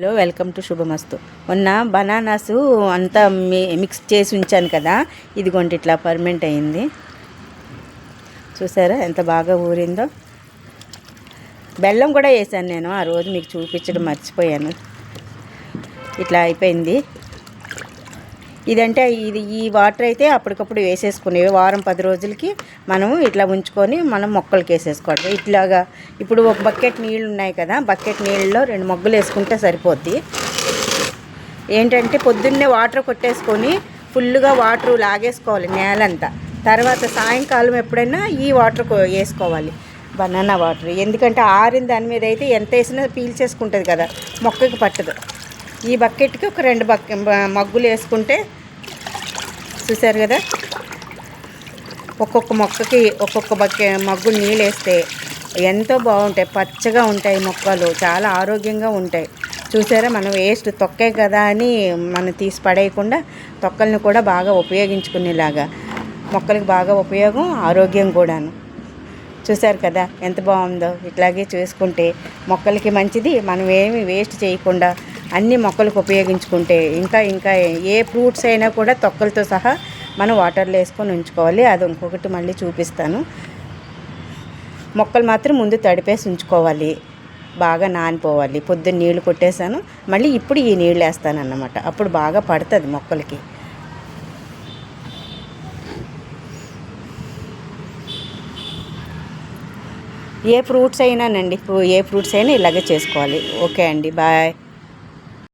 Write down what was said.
Hello, welcome to శుభమస్తు. మొన్న bananas అంతా mix చేసి ఉంచాను కదా, ఇదిగోండి ఇట్లా పర్మెంట్ అయింది. చూసారా ఎంత బాగా ఊరిందో. బెల్లం కూడా వేసాను నేను, ఆ రోజు మీకు చూపించడం మర్చిపోయాను. ఇట్లా అయిపోయింది. ఇదంటే ఈ వాటర్ అయితే అప్పటికప్పుడు వేసేసుకునేవి. వారం 10 రోజులకి మనం ఇట్లా ఉంచుకొని మనం మొక్కలకి వేసేసుకోవడం. ఇట్లాగా ఇప్పుడు ఒక బకెట్ నీళ్ళు ఉన్నాయి కదా, బకెట్ నీళ్ళలో 2 మొగ్గలు వేసుకుంటే సరిపోద్ది. ఏంటంటే పొద్దున్నే వాటర్ కొట్టేసుకొని ఫుల్గా వాటర్ లాగేసుకోవాలి నేలంతా. తర్వాత సాయంకాలం ఎప్పుడైనా ఈ వాటర్ వేసుకోవాలి, బనానా వాటర్. ఎందుకంటే ఆరిన దాని మీద అయితే ఎంత వేసినా పీల్చేసుకుంటుంది కదా, మొక్కకి పట్టదు. ఈ బకెట్కి ఒక 2 మగ్గులు వేసుకుంటే, చూసారు కదా, ఒక్కొక్క మొక్కకి ఒక్కొక్క మగ్గు నీళ్ళు వేస్తే ఎంతో బాగుంటాయి. పచ్చగా ఉంటాయి మొక్కలు, చాలా ఆరోగ్యంగా ఉంటాయి. చూసారా, మనం వేస్ట్ తొక్కే కదా అని మనం తీసి పడేయకుండా తొక్కల్ని కూడా బాగా ఉపయోగించుకునేలాగా మొక్కలకి బాగా ఉపయోగం, ఆరోగ్యం కూడాను. చూసారు కదా ఎంత బాగుందో. ఇట్లాగే చేసుకుంటే మొక్కలకి మంచిది. మనం ఏమి వేస్ట్ చేయకుండా అన్ని మొక్కలకు ఉపయోగించుకుంటే ఇంకా ఏ ఫ్రూట్స్ అయినా కూడా తొక్కలతో సహా మనం వాటర్లో వేసుకొని ఉంచుకోవాలి. అది ఇంకొకటి మళ్ళీ చూపిస్తాను. మొక్కలు మాత్రం ముందు తడిపేసి ఉంచుకోవాలి, బాగా నానిపోవాలి. పొద్దున్న నీళ్లు కొట్టేశాను, మళ్ళీ ఇప్పుడు ఈ నీళ్ళు వేస్తాను అన్నమాట. అప్పుడు బాగా పడుతుంది మొక్కలకి. ఏ ఫ్రూట్స్ అయినానండి, ఏ ఫ్రూట్స్ అయినా ఇలాగే చేసుకోవాలి. ఓకే అండి, బాయ్.